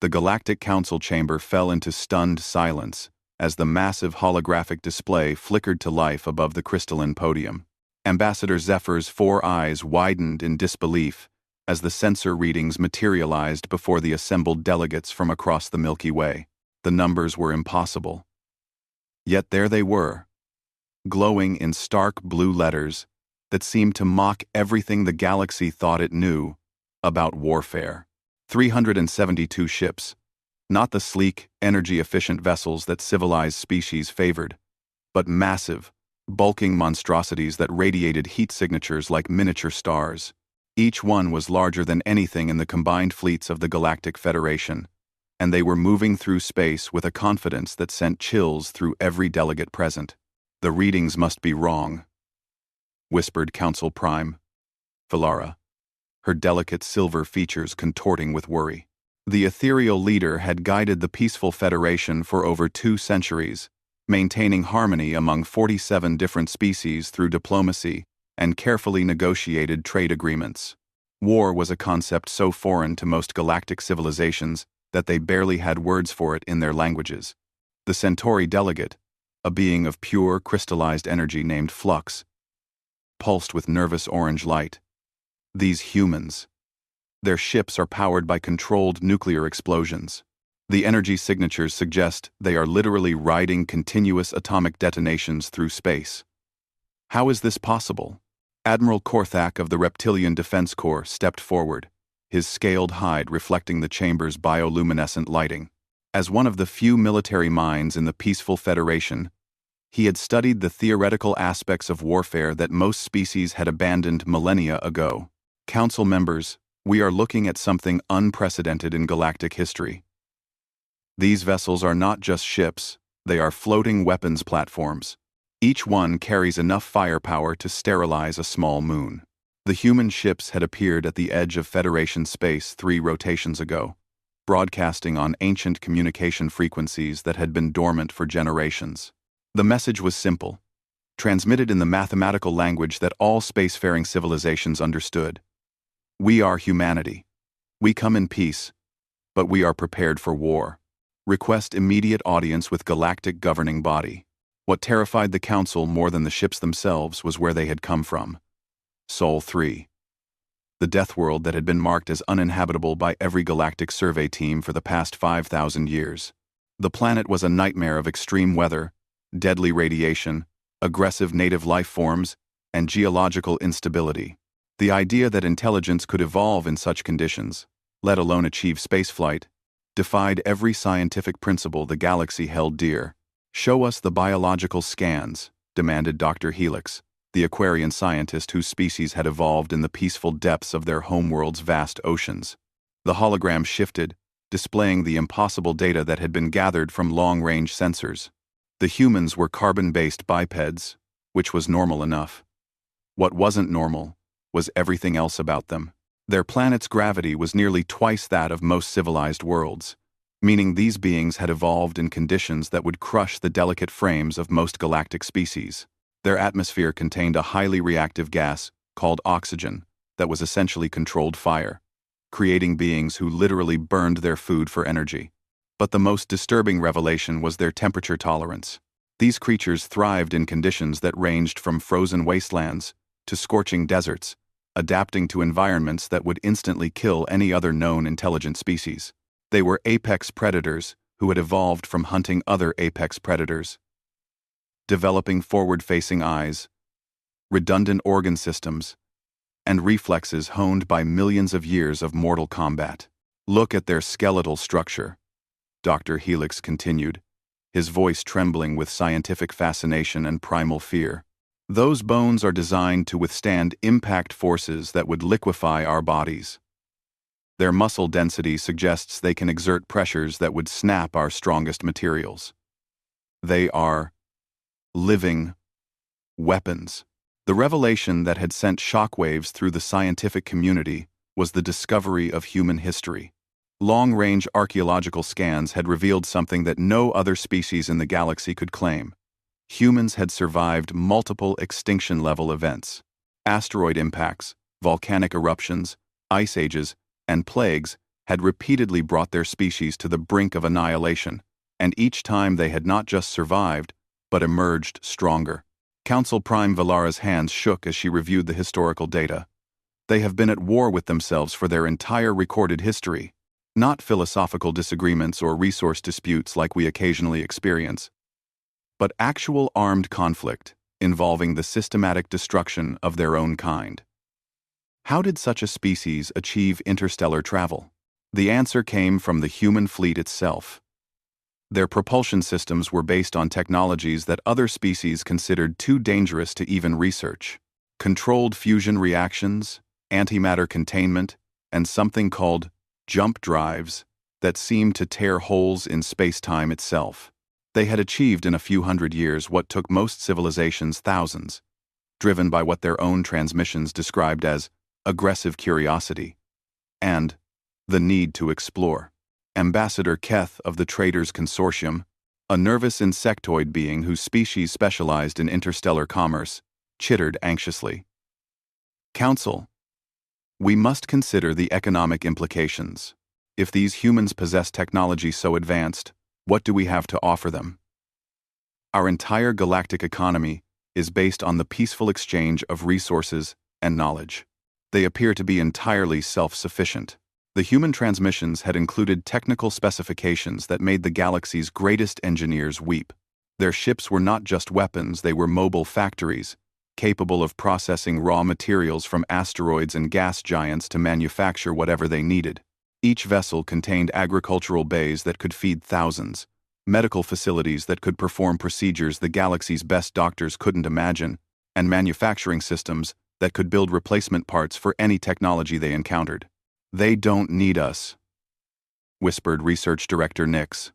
The Galactic Council chamber fell into stunned silence as the massive holographic display flickered to life above the crystalline podium. Ambassador Zephyr's 4 eyes widened in disbelief as the sensor readings materialized before the assembled delegates from across the Milky Way. The numbers were impossible. Yet there they were, glowing in stark blue letters that seemed to mock everything the galaxy thought it knew about warfare. 372 ships, not the sleek, energy-efficient vessels that civilized species favored, but massive, bulking monstrosities that radiated heat signatures like miniature stars. Each one was larger than anything in the combined fleets of the Galactic Federation, and they were moving through space with a confidence that sent chills through every delegate present. "The readings must be wrong," whispered Council Prime Philara, her delicate silver features contorting with worry. The ethereal leader had guided the peaceful Federation for over 2 centuries, maintaining harmony among 47 different species through diplomacy and carefully negotiated trade agreements. War was a concept so foreign to most galactic civilizations that they barely had words for it in their languages. The Centauri delegate, a being of pure crystallized energy named Flux, pulsed with nervous orange light. These humans. Their ships are powered by controlled nuclear explosions. The energy signatures suggest they are literally riding continuous atomic detonations through space. How is this possible? Admiral Korthak of the Reptilian Defense Corps stepped forward, his scaled hide reflecting the chamber's bioluminescent lighting. As one of the few military minds in the peaceful Federation, he had studied the theoretical aspects of warfare that most species had abandoned millennia ago. "Council members, we are looking at something unprecedented in galactic history. These vessels are not just ships, they are floating weapons platforms. Each one carries enough firepower to sterilize a small moon." The human ships had appeared at the edge of Federation space 3 rotations ago, broadcasting on ancient communication frequencies that had been dormant for generations. The message was simple, transmitted in the mathematical language that all spacefaring civilizations understood. "We are humanity. We come in peace, but we are prepared for war. Request immediate audience with galactic governing body." What terrified the Council more than the ships themselves was where they had come from. Sol 3. The Deathworld that had been marked as uninhabitable by every galactic survey team for the past 5,000 years. The planet was a nightmare of extreme weather, deadly radiation, aggressive native life forms, and geological instability. The idea that intelligence could evolve in such conditions, let alone achieve spaceflight, defied every scientific principle the galaxy held dear. "Show us the biological scans," demanded Dr. Helix, the Aquarian scientist whose species had evolved in the peaceful depths of their homeworld's vast oceans. The hologram shifted, displaying the impossible data that had been gathered from long-range sensors. The humans were carbon-based bipeds, which was normal enough. What wasn't normal was everything else about them. Their planet's gravity was nearly twice that of most civilized worlds, meaning these beings had evolved in conditions that would crush the delicate frames of most galactic species. Their atmosphere contained a highly reactive gas, called oxygen, that was essentially controlled fire, creating beings who literally burned their food for energy. But the most disturbing revelation was their temperature tolerance. These creatures thrived in conditions that ranged from frozen wastelands to scorching deserts, adapting to environments that would instantly kill any other known intelligent species. They were apex predators who had evolved from hunting other apex predators, developing forward-facing eyes, redundant organ systems, and reflexes honed by millions of years of mortal combat. "Look at their skeletal structure," Dr. Helix continued, his voice trembling with scientific fascination and primal fear. "Those bones are designed to withstand impact forces that would liquefy our bodies. Their muscle density suggests they can exert pressures that would snap our strongest materials. They are living weapons." The revelation that had sent shockwaves through the scientific community was the discovery of human history. Long-range archaeological scans had revealed something that no other species in the galaxy could claim. Humans had survived multiple extinction-level events. Asteroid impacts, volcanic eruptions, ice ages, and plagues had repeatedly brought their species to the brink of annihilation, and each time they had not just survived, but emerged stronger. Council Prime Valara's hands shook as she reviewed the historical data. They have been at war with themselves for their entire recorded history, not philosophical disagreements or resource disputes like we occasionally experience, but actual armed conflict involving the systematic destruction of their own kind. How did such a species achieve interstellar travel? The answer came from the human fleet itself. Their propulsion systems were based on technologies that other species considered too dangerous to even research. Controlled fusion reactions, antimatter containment, and something called jump drives that seemed to tear holes in space-time itself. They had achieved in a few hundred years what took most civilizations thousands, driven by what their own transmissions described as aggressive curiosity and the need to explore. Ambassador Keth of the Traders Consortium, a nervous insectoid being whose species specialized in interstellar commerce, chittered anxiously. Council, we must consider the economic implications. If these humans possess technology so advanced, what do we have to offer them? Our entire galactic economy is based on the peaceful exchange of resources and knowledge. They appear to be entirely self-sufficient. The human transmissions had included technical specifications that made the galaxy's greatest engineers weep. Their ships were not just weapons, they were mobile factories, capable of processing raw materials from asteroids and gas giants to manufacture whatever they needed. Each vessel contained agricultural bays that could feed thousands, medical facilities that could perform procedures the galaxy's best doctors couldn't imagine, and manufacturing systems that could build replacement parts for any technology they encountered. "They don't need us," whispered Research Director Nix.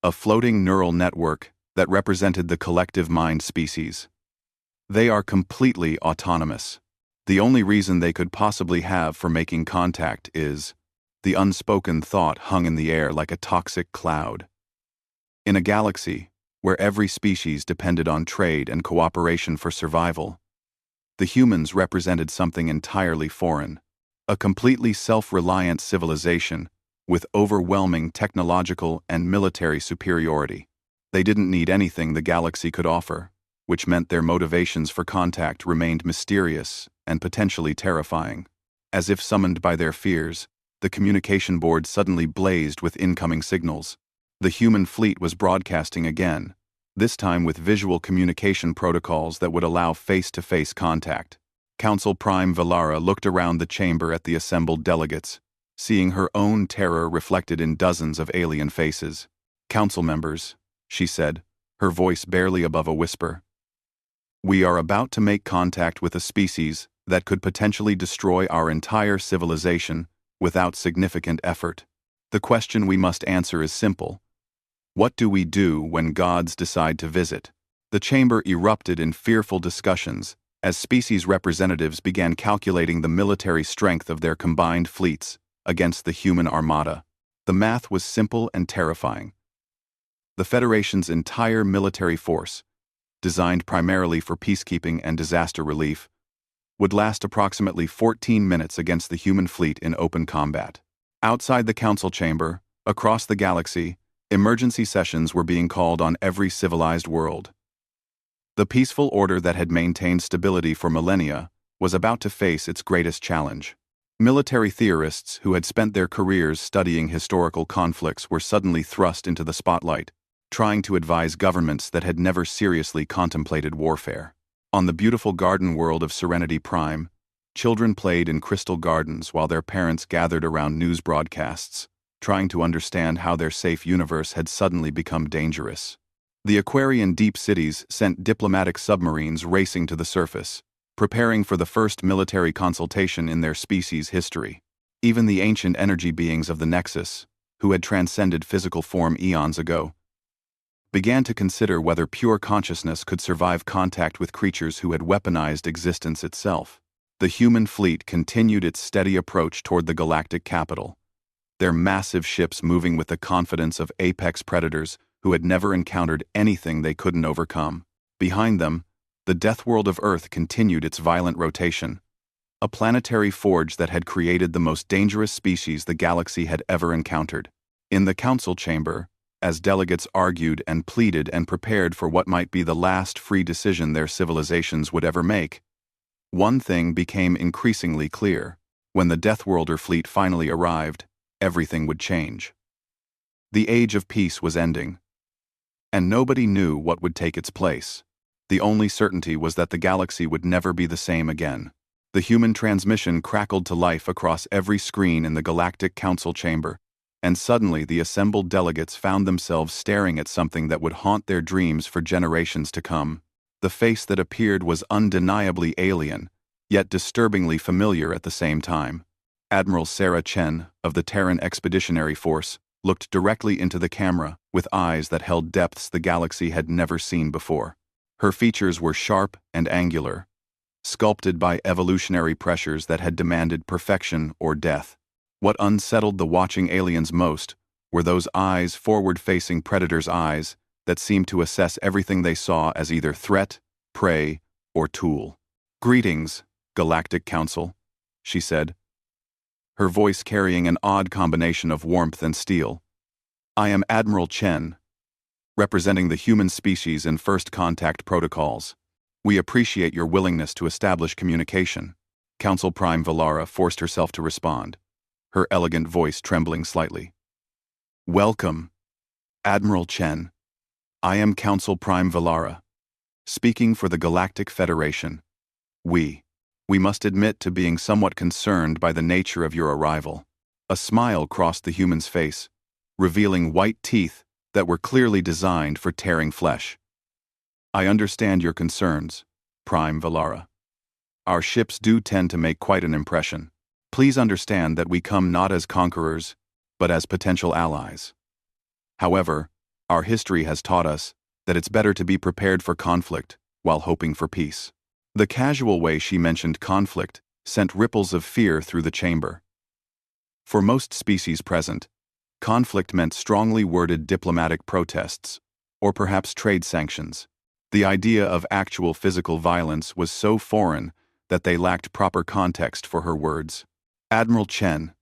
A floating neural network that represented the collective mind species. "They are completely autonomous. The only reason they could possibly have for making contact is..." The unspoken thought hung in the air like a toxic cloud. In a galaxy where every species depended on trade and cooperation for survival, the humans represented something entirely foreign. A completely self-reliant civilization with overwhelming technological and military superiority. They didn't need anything the galaxy could offer, which meant their motivations for contact remained mysterious and potentially terrifying. As if summoned by their fears, the communication board suddenly blazed with incoming signals. The human fleet was broadcasting again, this time with visual communication protocols that would allow face-to-face contact. Council Prime Valara looked around the chamber at the assembled delegates, seeing her own terror reflected in dozens of alien faces. "Council members," she said, her voice barely above a whisper, "we are about to make contact with a species that could potentially destroy our entire civilization without significant effort. The question we must answer is simple. What do we do when gods decide to visit?" The chamber erupted in fearful discussions as species representatives began calculating the military strength of their combined fleets against the human armada. The math was simple and terrifying. The Federation's entire military force, designed primarily for peacekeeping and disaster relief, would last approximately 14 minutes against the human fleet in open combat. Outside the council chamber, across the galaxy, emergency sessions were being called on every civilized world. The peaceful order that had maintained stability for millennia was about to face its greatest challenge. Military theorists who had spent their careers studying historical conflicts were suddenly thrust into the spotlight, trying to advise governments that had never seriously contemplated warfare. On the beautiful garden world of Serenity Prime, children played in crystal gardens while their parents gathered around news broadcasts, trying to understand how their safe universe had suddenly become dangerous. The Aquarian deep cities sent diplomatic submarines racing to the surface, preparing for the first military consultation in their species' history. Even the ancient energy beings of the Nexus, who had transcended physical form eons ago, began to consider whether pure consciousness could survive contact with creatures who had weaponized existence itself. The human fleet continued its steady approach toward the galactic capital, their massive ships moving with the confidence of apex predators who had never encountered anything they couldn't overcome. Behind them, the Deathworld of Earth continued its violent rotation, a planetary forge that had created the most dangerous species the galaxy had ever encountered. In the council chamber, as delegates argued and pleaded and prepared for what might be the last free decision their civilizations would ever make, one thing became increasingly clear. When the Deathworlder fleet finally arrived, everything would change. The age of peace was ending, and nobody knew what would take its place. The only certainty was that the galaxy would never be the same again. The human transmission crackled to life across every screen in the Galactic Council chamber, and suddenly the assembled delegates found themselves staring at something that would haunt their dreams for generations to come. The face that appeared was undeniably alien, yet disturbingly familiar at the same time. Admiral Sarah Chen, of the Terran Expeditionary Force, looked directly into the camera with eyes that held depths the galaxy had never seen before. Her features were sharp and angular, sculpted by evolutionary pressures that had demanded perfection or death. What unsettled the watching aliens most were those eyes, forward-facing predators' eyes, that seemed to assess everything they saw as either threat, prey, or tool. "Greetings, Galactic Council," she said, her voice carrying an odd combination of warmth and steel. "I am Admiral Chen, representing the human species in First Contact protocols. We appreciate your willingness to establish communication." Council Prime Valara forced herself to respond, her elegant voice trembling slightly. "Welcome, Admiral Chen. I am Council Prime Valara, speaking for the Galactic Federation. We must admit to being somewhat concerned by the nature of your arrival." A smile crossed the human's face, revealing white teeth that were clearly designed for tearing flesh. "I understand your concerns, Prime Valara. Our ships do tend to make quite an impression. Please understand that we come not as conquerors, but as potential allies. However, our history has taught us that it's better to be prepared for conflict while hoping for peace." The casual way she mentioned conflict sent ripples of fear through the chamber. For most species present, conflict meant strongly worded diplomatic protests, or perhaps trade sanctions. The idea of actual physical violence was so foreign that they lacked proper context for her words. "Admiral Chen,"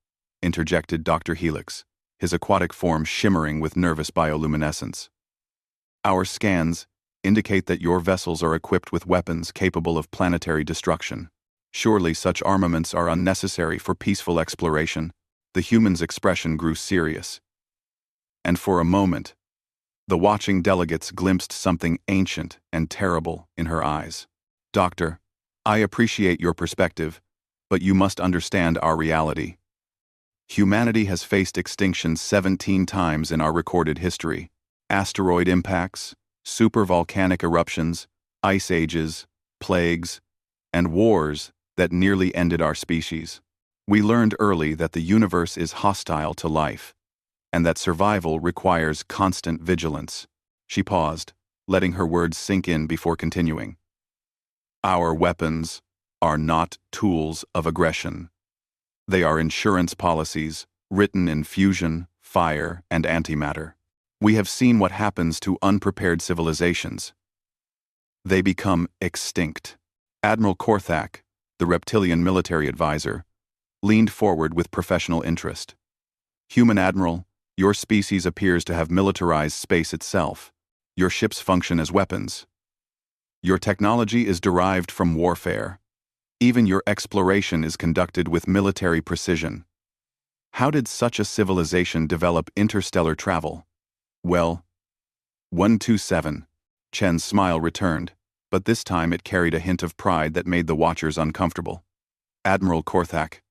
interjected Dr. Helix, his aquatic form shimmering with nervous bioluminescence. "Our scans indicate that your vessels are equipped with weapons capable of planetary destruction. Surely such armaments are unnecessary for peaceful exploration." The human's expression grew serious, and for a moment, the watching delegates glimpsed something ancient and terrible in her eyes. "Doctor, I appreciate your perspective, but you must understand our reality. Humanity has faced extinction 17 times in our recorded history. Asteroid impacts, supervolcanic eruptions, ice ages, plagues, and wars that nearly ended our species. We learned early that the universe is hostile to life, and that survival requires constant vigilance." She paused, letting her words sink in before continuing. "Our weapons are not tools of aggression. They are insurance policies written in fusion, fire, and antimatter. We have seen what happens to unprepared civilizations. They become extinct." Admiral Korthak, the reptilian military advisor, leaned forward with professional interest. "Human Admiral, your species appears to have militarized space itself. Your ships function as weapons. Your technology is derived from warfare. Even your exploration is conducted with military precision. How did such a civilization develop interstellar travel?" "Well, 127. Chen's smile returned, but this time it carried a hint of pride that made the watchers uncomfortable. "Admiral Korthak,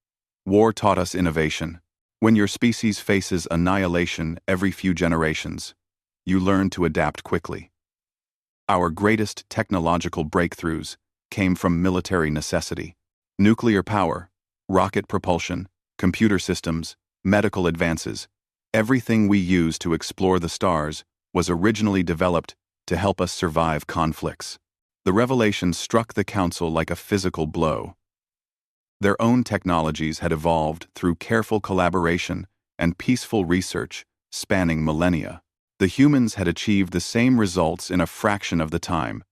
war taught us innovation. When your species faces annihilation every few generations, you learn to adapt quickly. Our greatest technological breakthroughs came from military necessity. Nuclear power, rocket propulsion, computer systems, medical advances, everything we use to explore the stars was originally developed to help us survive conflicts." The revelation struck the Council like a physical blow. Their own technologies had evolved through careful collaboration and peaceful research spanning millennia. The humans had achieved the same results in a fraction of the time,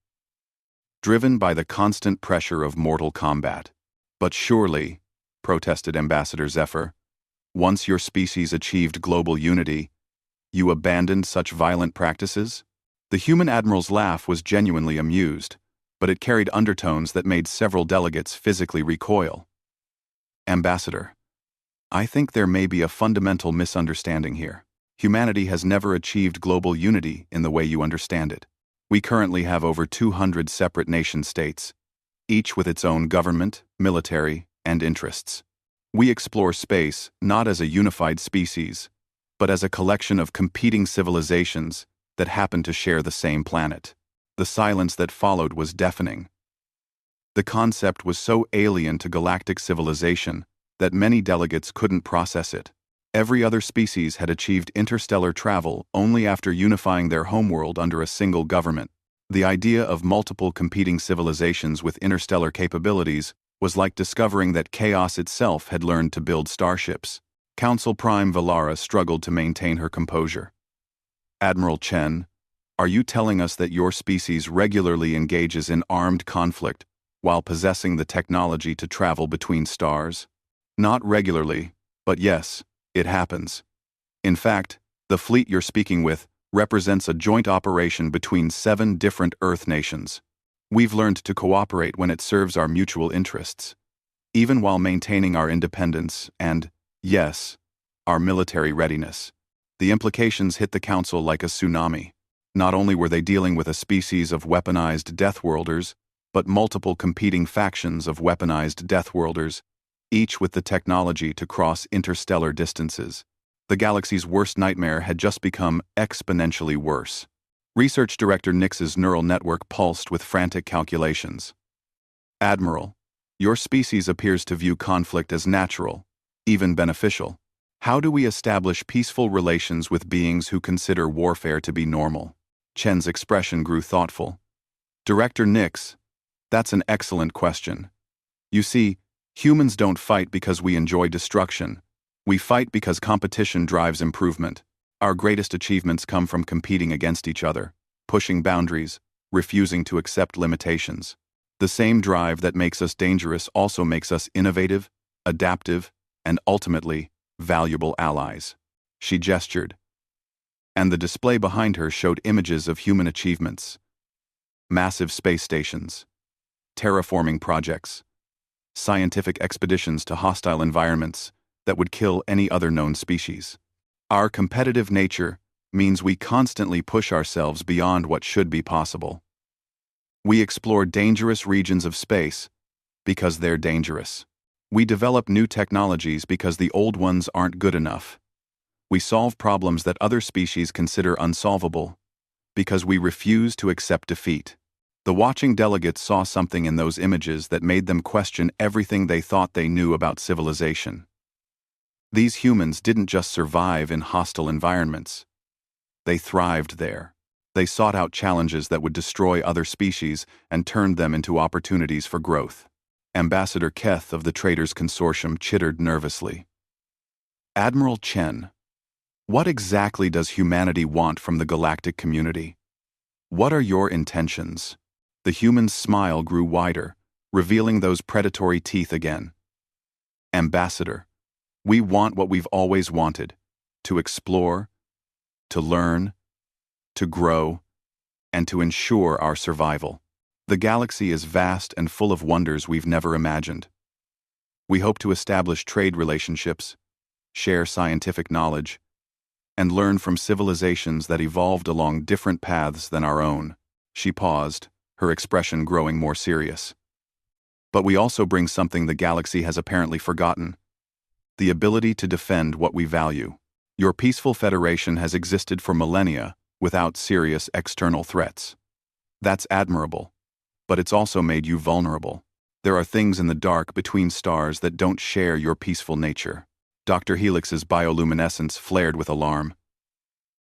driven by the constant pressure of mortal combat. But surely, protested Ambassador Zephyr, once your species achieved global unity, you abandoned such violent practices? The human admiral's laugh was genuinely amused, but it carried undertones that made several delegates physically recoil. Ambassador, I think there may be a fundamental misunderstanding here. Humanity has never achieved global unity in the way you understand it. We currently have over 200 separate nation-states, each with its own government, military, and interests. We explore space not as a unified species, but as a collection of competing civilizations that happen to share the same planet. The silence that followed was deafening. The concept was so alien to galactic civilization that many delegates couldn't process it. Every other species had achieved interstellar travel only after unifying their homeworld under a single government. The idea of multiple competing civilizations with interstellar capabilities was like discovering that chaos itself had learned to build starships. Council Prime Valara struggled to maintain her composure. Admiral Chen, are you telling us that your species regularly engages in armed conflict while possessing the technology to travel between stars? Not regularly, but yes, it happens. In fact, the fleet you're speaking with represents a joint operation between 7 different Earth nations. We've learned to cooperate when it serves our mutual interests, even while maintaining our independence and, yes, our military readiness. The implications hit the Council like a tsunami. Not only were they dealing with a species of weaponized Deathworlders, but multiple competing factions of weaponized Deathworlders, each with the technology to cross interstellar distances. The galaxy's worst nightmare had just become exponentially worse. Research Director Nix's neural network pulsed with frantic calculations. Admiral, your species appears to view conflict as natural, even beneficial. How do we establish peaceful relations with beings who consider warfare to be normal? Chen's expression grew thoughtful. Director Nix, that's an excellent question. You see, humans don't fight because we enjoy destruction. We fight because competition drives improvement. Our greatest achievements come from competing against each other, pushing boundaries, refusing to accept limitations. The same drive that makes us dangerous also makes us innovative, adaptive, and ultimately, valuable allies. She gestured, and the display behind her showed images of human achievements. Massive space stations, terraforming projects, scientific expeditions to hostile environments that would kill any other known species. Our competitive nature means we constantly push ourselves beyond what should be possible. We explore dangerous regions of space because they're dangerous. We develop new technologies because the old ones aren't good enough. We solve problems that other species consider unsolvable because we refuse to accept defeat. The watching delegates saw something in those images that made them question everything they thought they knew about civilization. These humans didn't just survive in hostile environments. They thrived there. They sought out challenges that would destroy other species and turned them into opportunities for growth. Ambassador Keth of the Traders Consortium chittered nervously. Admiral Chen, what exactly does humanity want from the galactic community? What are your intentions? The human's smile grew wider, revealing those predatory teeth again. Ambassador, we want what we've always wanted: to explore, to learn, to grow, and to ensure our survival. The galaxy is vast and full of wonders we've never imagined. We hope to establish trade relationships, share scientific knowledge, and learn from civilizations that evolved along different paths than our own. She paused, her expression growing more serious. But we also bring something the galaxy has apparently forgotten: the ability to defend what we value. Your peaceful federation has existed for millennia without serious external threats. That's admirable, but it's also made you vulnerable. There are things in the dark between stars that don't share your peaceful nature. Dr. Helix's bioluminescence flared with alarm.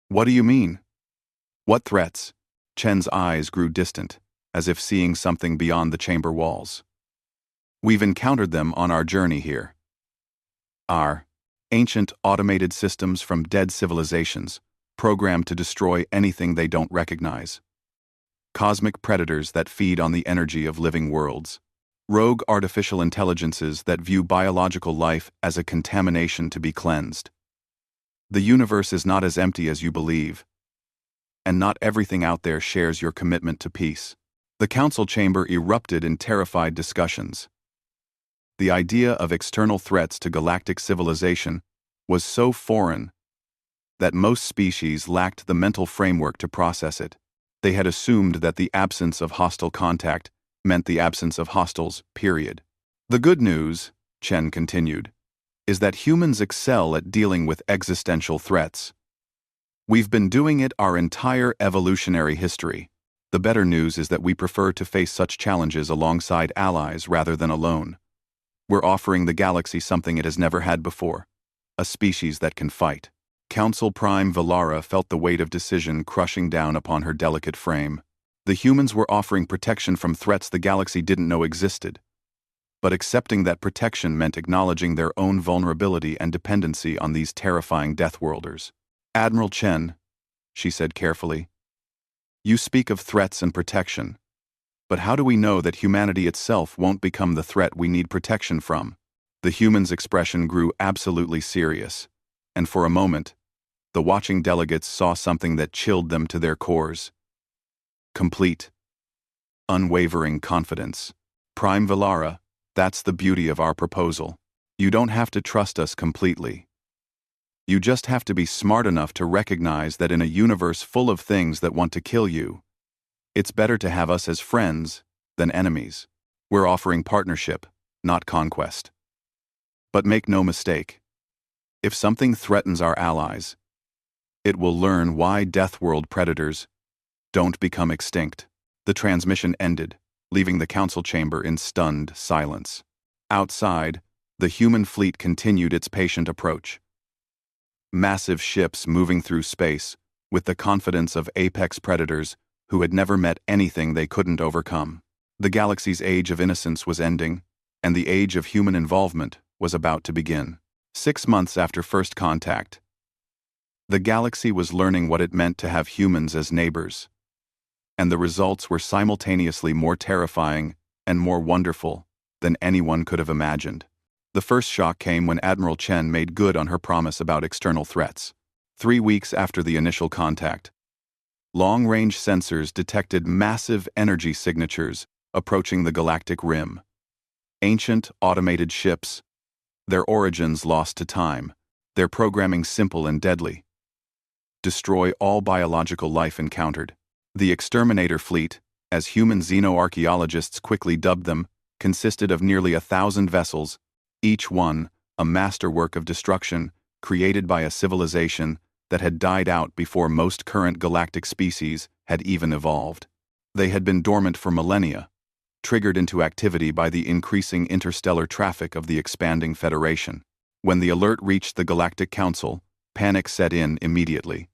What do you mean? What threats? Chen's eyes grew distant, as if seeing something beyond the chamber walls. We've encountered them on our journey here. Our ancient automated systems from dead civilizations, programmed to destroy anything they don't recognize. Cosmic predators that feed on the energy of living worlds. rogue artificial intelligences that view biological life as a contamination to be cleansed. The universe is not as empty as you believe, and not everything out there shares your commitment to peace. The council chamber erupted in terrified discussions. The idea of external threats to galactic civilization was so foreign that most species lacked the mental framework to process it. They had assumed that the absence of hostile contact meant the absence of hostiles, period. The good news, Chen continued, is that humans excel at dealing with existential threats. We've been doing it our entire evolutionary history. The better news is that we prefer to face such challenges alongside allies rather than alone. We're offering the galaxy something it has never had before, a species that can fight. Council Prime Valara felt the weight of decision crushing down upon her delicate frame. The humans were offering protection from threats the galaxy didn't know existed. But accepting that protection meant acknowledging their own vulnerability and dependency on these terrifying Deathworlders. Admiral Chen, she said carefully, you speak of threats and protection. But how do we know that humanity itself won't become the threat we need protection from? The human's expression grew absolutely serious, and for a moment, the watching delegates saw something that chilled them to their cores. Complete, unwavering confidence. Prime Valara, that's the beauty of our proposal. You don't have to trust us completely. You just have to be smart enough to recognize that in a universe full of things that want to kill you, it's better to have us as friends than enemies. We're offering partnership, not conquest. But make no mistake, if something threatens our allies, it will learn why Deathworld predators don't become extinct. The transmission ended, leaving the council chamber in stunned silence. Outside, the human fleet continued its patient approach. Massive ships moving through space, with the confidence of apex predators who had never met anything they couldn't overcome. The galaxy's age of innocence was ending, and the age of human involvement was about to begin. 6 months after first contact, the galaxy was learning what it meant to have humans as neighbors. And the results were simultaneously more terrifying and more wonderful than anyone could have imagined. The first shock came when Admiral Chen made good on her promise about external threats. 3 weeks after the initial contact, long-range sensors detected massive energy signatures approaching the galactic rim. Ancient, automated ships, their origins lost to time, their programming simple and deadly. Destroy all biological life encountered. The exterminator fleet, as human xenoarchaeologists quickly dubbed them, consisted of nearly 1,000 vessels, each one a masterwork of destruction created by a civilization that had died out before most current galactic species had even evolved. They had been dormant for millennia, triggered into activity by the increasing interstellar traffic of the expanding Federation. When the alert reached the Galactic Council, panic set in immediately.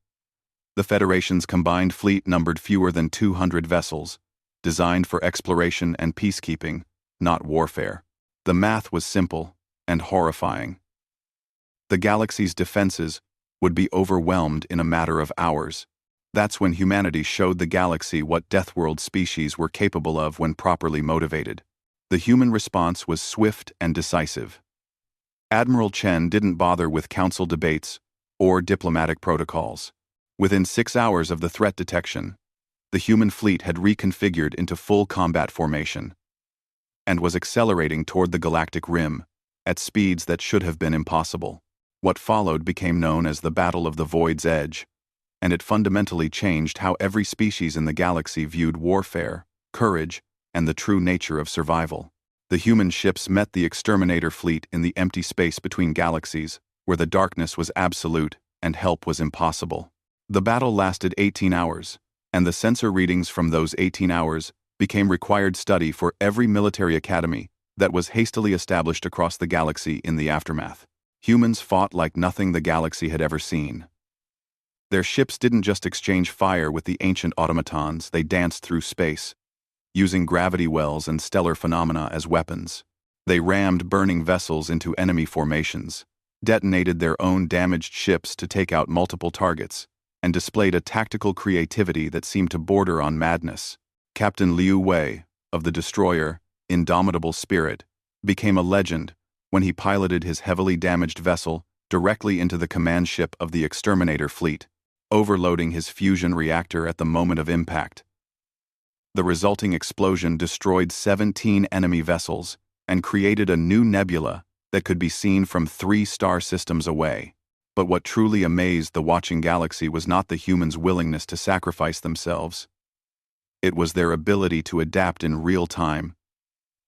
The Federation's combined fleet numbered fewer than 200 vessels, designed for exploration and peacekeeping, not warfare. The math was simple and horrifying. The galaxy's defenses would be overwhelmed in a matter of hours. That's when humanity showed the galaxy what Deathworld species were capable of when properly motivated. The human response was swift and decisive. Admiral Chen didn't bother with council debates or diplomatic protocols. Within 6 hours of the threat detection, the human fleet had reconfigured into full combat formation and was accelerating toward the galactic rim at speeds that should have been impossible. What followed became known as the Battle of the Void's Edge, and it fundamentally changed how every species in the galaxy viewed warfare, courage, and the true nature of survival. The human ships met the exterminator fleet in the empty space between galaxies, where the darkness was absolute and help was impossible. The battle lasted 18 hours, and the sensor readings from those 18 hours became required study for every military academy that was hastily established across the galaxy in the aftermath. Humans fought like nothing the galaxy had ever seen. Their ships didn't just exchange fire with the ancient automatons, they danced through space, using gravity wells and stellar phenomena as weapons. They rammed burning vessels into enemy formations, detonated their own damaged ships to take out multiple targets, and displayed a tactical creativity that seemed to border on madness. Captain Liu Wei, of the destroyer indomitable spirit, became a legend when he piloted his heavily damaged vessel directly into the command ship of the exterminator fleet, overloading his fusion reactor at the moment of impact. The resulting explosion destroyed 17 enemy vessels and created a new nebula that could be seen from 3 star systems away. But what truly amazed the watching galaxy was not the humans' willingness to sacrifice themselves. It was their ability to adapt in real time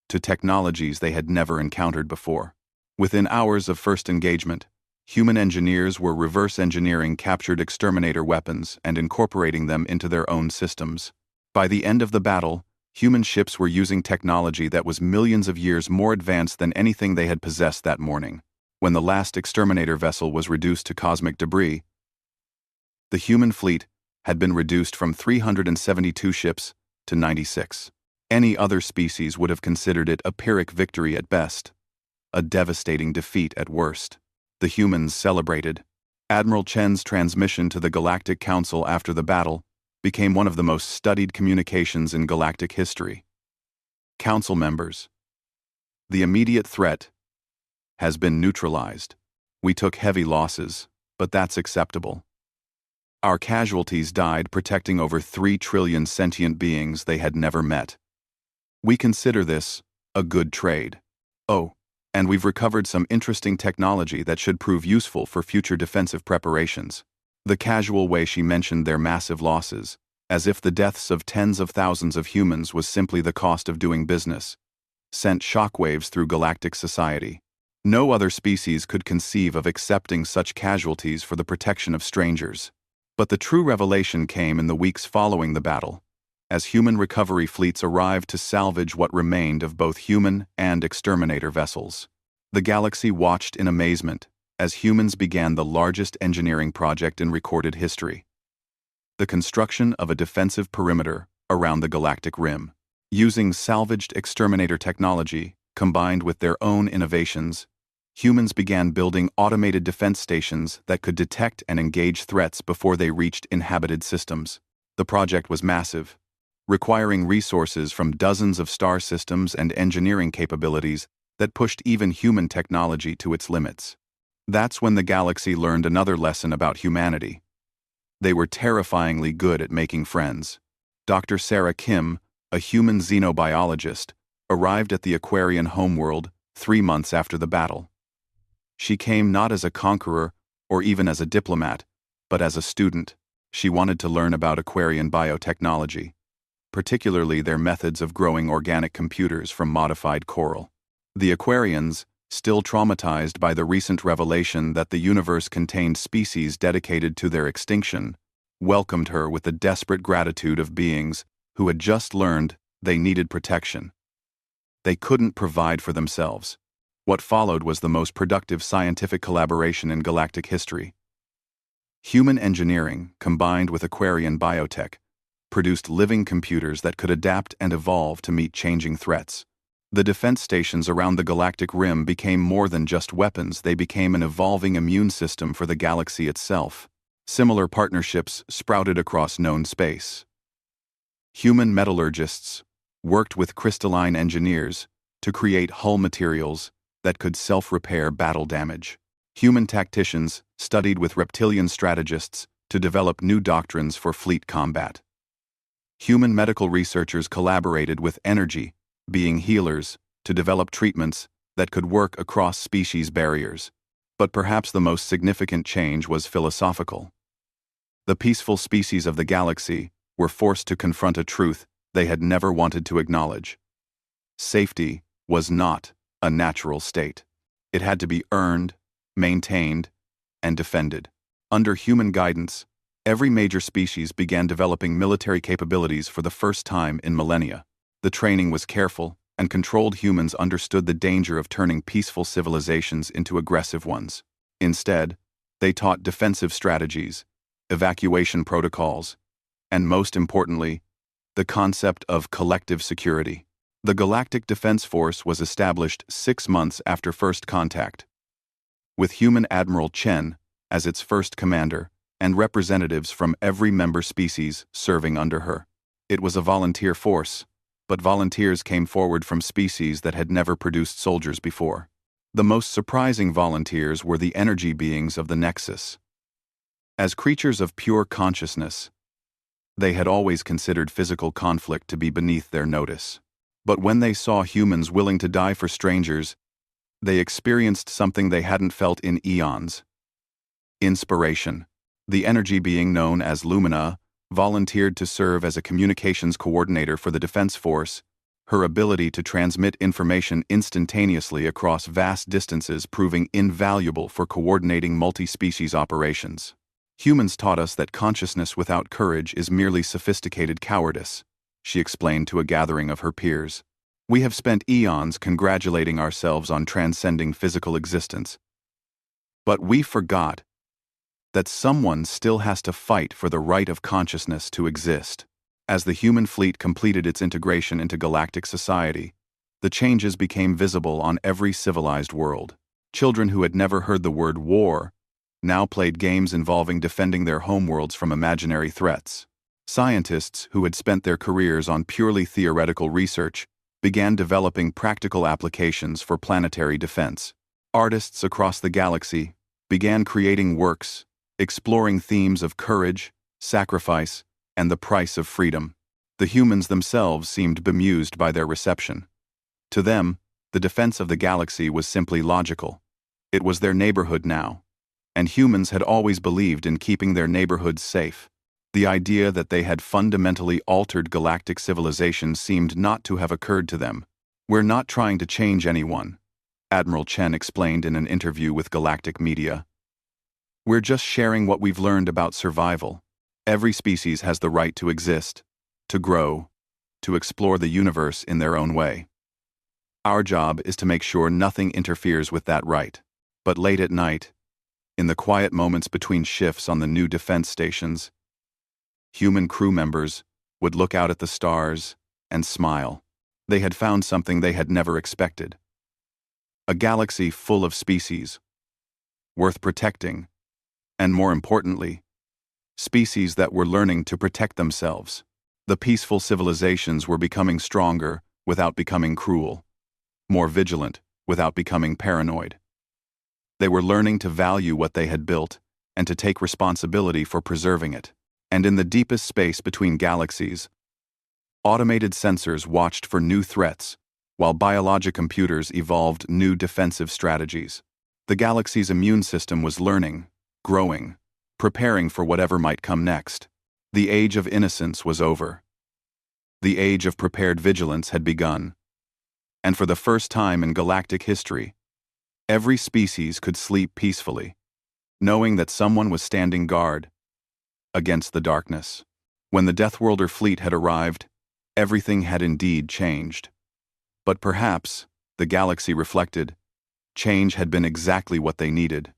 to technologies they had never encountered before. Within hours of first engagement, human engineers were reverse engineering captured exterminator weapons and incorporating them into their own systems. By the end of the battle, human ships were using technology that was millions of years more advanced than anything they had possessed that morning. When the last exterminator vessel was reduced to cosmic debris, the human fleet had been reduced from 372 ships to 96. Any other species would have considered it a Pyrrhic victory at best, a devastating defeat at worst. The humans celebrated. Admiral Chen's transmission to the Galactic Council after the battle became one of the most studied communications in galactic history. Council members, the immediate threat has been neutralized. We took heavy losses, but that's acceptable. Our casualties died protecting over 3 trillion sentient beings they had never met. We consider this a good trade. Oh, and we've recovered some interesting technology that should prove useful for future defensive preparations. The casual way she mentioned their massive losses, as if the deaths of tens of thousands of humans was simply the cost of doing business, sent shockwaves through galactic society. No other species could conceive of accepting such casualties for the protection of strangers. But the true revelation came in the weeks following the battle, as human recovery fleets arrived to salvage what remained of both human and exterminator vessels. The galaxy watched in amazement as humans began the largest engineering project in recorded history: the construction of a defensive perimeter around the galactic rim. Using salvaged exterminator technology, combined with their own innovations, humans began building automated defense stations that could detect and engage threats before they reached inhabited systems. The project was massive, requiring resources from dozens of star systems and engineering capabilities that pushed even human technology to its limits. That's when the galaxy learned another lesson about humanity. They were terrifyingly good at making friends. Dr. Sarah Kim, a human xenobiologist, arrived at the Aquarian homeworld 3 months after the battle. She came not as a conqueror or even as a diplomat, but as a student. She wanted to learn about Aquarian biotechnology, particularly their methods of growing organic computers from modified coral. The Aquarians, still traumatized by the recent revelation that the universe contained species dedicated to their extinction, welcomed her with the desperate gratitude of beings who had just learned they needed protection. They couldn't provide for themselves. What followed was the most productive scientific collaboration in galactic history. Human engineering, combined with Aquarian biotech, produced living computers that could adapt and evolve to meet changing threats. The defense stations around the galactic rim became more than just weapons, they became an evolving immune system for the galaxy itself. Similar partnerships sprouted across known space. Human metallurgists worked with crystalline engineers to create hull materials that could self-repair battle damage. Human tacticians studied with reptilian strategists to develop new doctrines for fleet combat. Human medical researchers collaborated with energy, being healers, to develop treatments that could work across species barriers. But perhaps the most significant change was philosophical. The peaceful species of the galaxy were forced to confront a truth they had never wanted to acknowledge. Safety was not a natural state. It had to be earned, maintained, and defended. Under human guidance, every major species began developing military capabilities for the first time in millennia. The training was careful, and controlled humans understood the danger of turning peaceful civilizations into aggressive ones. Instead, they taught defensive strategies, evacuation protocols, and most importantly, the concept of collective security. The Galactic Defense Force was established 6 months after first contact, with human Admiral Chen as its first commander and representatives from every member species serving under her. It was a volunteer force, but volunteers came forward from species that had never produced soldiers before. The most surprising volunteers were the energy beings of the Nexus. As creatures of pure consciousness, they had always considered physical conflict to be beneath their notice. But when they saw humans willing to die for strangers, they experienced something they hadn't felt in eons: inspiration. The energy being known as Lumina volunteered to serve as a communications coordinator for the Defense Force, her ability to transmit information instantaneously across vast distances proving invaluable for coordinating multi-species operations. Humans taught us that consciousness without courage is merely sophisticated cowardice, she explained to a gathering of her peers. We have spent eons congratulating ourselves on transcending physical existence. But we forgot that someone still has to fight for the right of consciousness to exist. As the human fleet completed its integration into galactic society, the changes became visible on every civilized world. Children who had never heard the word war now played games involving defending their homeworlds from imaginary threats. Scientists who had spent their careers on purely theoretical research began developing practical applications for planetary defense. Artists across the galaxy began creating works exploring themes of courage, sacrifice, and the price of freedom. The humans themselves seemed bemused by their reception. To them, the defense of the galaxy was simply logical. It was their neighborhood now, and humans had always believed in keeping their neighborhoods safe. The idea that they had fundamentally altered galactic civilization seemed not to have occurred to them. "We're not trying to change anyone," Admiral Chen explained in an interview with galactic media. "We're just sharing what we've learned about survival. Every species has the right to exist, to grow, to explore the universe in their own way. Our job is to make sure nothing interferes with that right." But late at night, in the quiet moments between shifts on the new defense stations, human crew members would look out at the stars and smile. They had found something they had never expected. A galaxy full of species, worth protecting, and more importantly, species that were learning to protect themselves. The peaceful civilizations were becoming stronger without becoming cruel, more vigilant without becoming paranoid. They were learning to value what they had built and to take responsibility for preserving it. And in the deepest space between galaxies, automated sensors watched for new threats, while biologic computers evolved new defensive strategies. The galaxy's immune system was learning, growing, preparing for whatever might come next. The age of innocence was over. The age of prepared vigilance had begun. And for the first time in galactic history, every species could sleep peacefully, knowing that someone was standing guard against the darkness. When the Deathworlder fleet had arrived, everything had indeed changed. But perhaps, the galaxy reflected, change had been exactly what they needed.